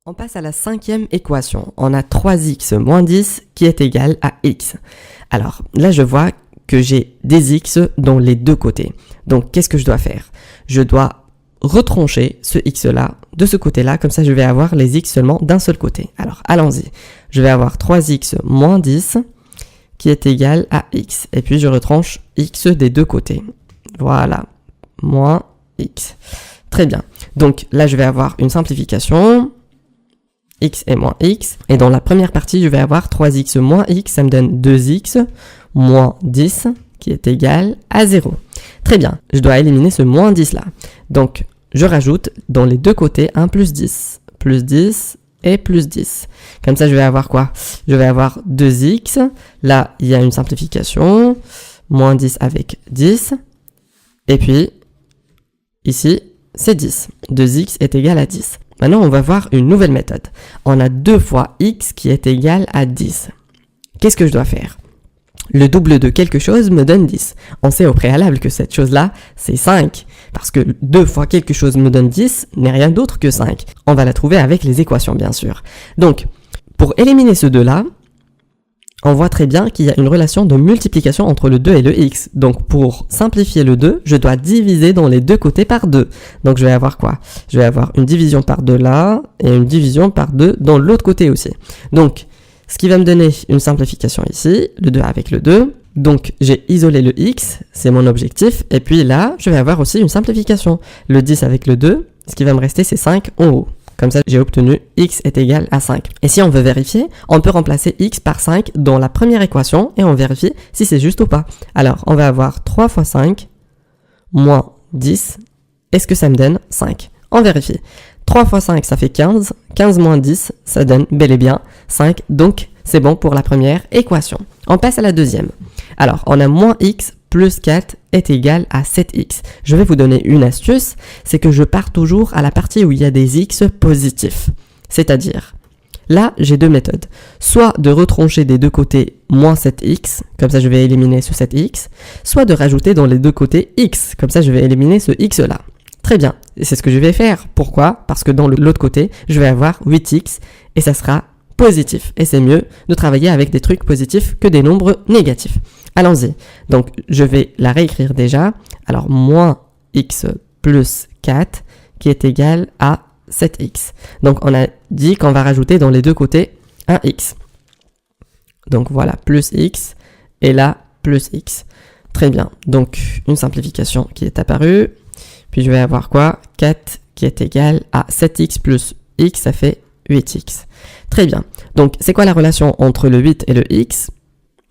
On passe à la cinquième équation. On a 3x moins 10 qui est égal à x. Alors là, je vois que j'ai des x dans les deux côtés. Donc, qu'est-ce que je dois faire? Je dois retrancher ce x-là de ce côté-là. Comme ça, je vais avoir les x seulement d'un seul côté. Alors, allons-y. Je vais avoir 3x moins 10 qui est égal à x. Et puis, je retranche x des deux côtés. Voilà. Moins x. Très bien. Donc, là, je vais avoir une simplification. X et moins x. Et dans la première partie, je vais avoir 3x moins x. Ça me donne 2x moins 10 qui est égal à 0. Très bien. Je dois éliminer ce moins 10 là. Donc, je rajoute dans les deux côtés 1 plus 10. Plus 10 et plus 10. Comme ça, je vais avoir quoi? Je vais avoir 2x. Là, il y a une simplification. Moins 10 avec 10. Et puis, ici, c'est 10. 2x est égal à 10. Maintenant, on va voir une nouvelle méthode. On a 2 fois x qui est égal à 10. Qu'est-ce que je dois faire? Le double de quelque chose me donne 10. On sait au préalable que cette chose-là, c'est 5. Parce que 2 fois quelque chose me donne 10 n'est rien d'autre que 5. On va la trouver avec les équations, bien sûr. Donc, pour éliminer ce 2-là, on voit très bien qu'il y a une relation de multiplication entre le 2 et le x. Donc, pour simplifier le 2, je dois diviser dans les deux côtés par 2. Donc, je vais avoir quoi? Je vais avoir une division par 2 là, et une division par 2 dans l'autre côté aussi. Donc, ce qui va me donner une simplification ici, le 2 avec le 2. Donc, j'ai isolé le x, c'est mon objectif. Et puis là, je vais avoir aussi une simplification. Le 10 avec le 2, ce qui va me rester, c'est 5 en haut. Comme ça, j'ai obtenu x est égal à 5. Et si on veut vérifier, on peut remplacer x par 5 dans la première équation et on vérifie si c'est juste ou pas. Alors, on va avoir 3 fois 5 moins 10. Est-ce que ça me donne 5? On vérifie. 3 fois 5, ça fait 15. 15 moins 10, ça donne bel et bien 5. Donc, c'est bon pour la première équation. On passe à la deuxième. Alors, on a moins x plus 4 est égal à 7x. Je vais vous donner une astuce, c'est que je pars toujours à la partie où il y a des x positifs. C'est-à-dire, là, j'ai deux méthodes. Soit de retrancher des deux côtés moins 7x, comme ça je vais éliminer ce 7x, soit de rajouter dans les deux côtés x, comme ça je vais éliminer ce x-là. Très bien, et c'est ce que je vais faire. Pourquoi? Parce que dans l'autre côté, je vais avoir 8x et ça sera positif. Et c'est mieux de travailler avec des trucs positifs que des nombres négatifs. Allons-y. Donc, je vais la réécrire déjà. Alors, moins x plus 4 qui est égal à 7x. Donc, on a dit qu'on va rajouter dans les deux côtés un x. Donc, voilà, plus x et là, plus x. Très bien. Donc, une simplification qui est apparue. Puis, je vais avoir quoi? 4 qui est égal à 7x plus x, ça fait 8x. Très bien. Donc, c'est quoi la relation entre le 8 et le x?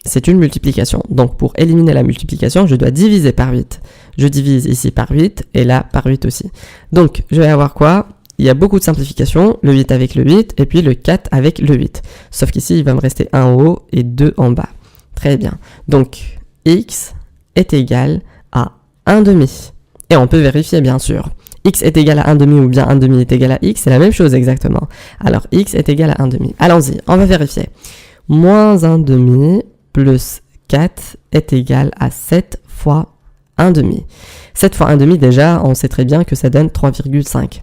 C'est une multiplication. Donc, pour éliminer la multiplication, je dois diviser par 8. Je divise ici par 8 et là par 8 aussi. Donc, je vais avoir quoi? Il y a beaucoup de simplifications. Le 8 avec le 8 et puis le 4 avec le 8. Sauf qu'ici, il va me rester 1 en haut et 2 en bas. Très bien. Donc, x est égal à 1 demi. Et on peut vérifier, bien sûr. X est égal à 1 demi ou bien 1 demi est égal à x, c'est la même chose exactement. Alors, x est égal à 1 demi. Allons-y, on va vérifier. Moins 1 demi plus 4 est égal à 7 fois 1 demi. 7 fois 1 demi, déjà, on sait très bien que ça donne 3,5.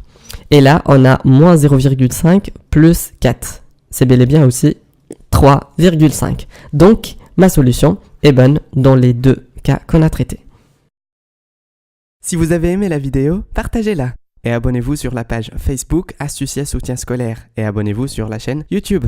Et là, on a moins 0,5 plus 4. C'est bel et bien aussi 3,5. Donc, ma solution est bonne dans les deux cas qu'on a traités. Si vous avez aimé la vidéo, partagez-la et abonnez-vous sur la page Facebook Astucia Soutien Scolaire et abonnez-vous sur la chaîne YouTube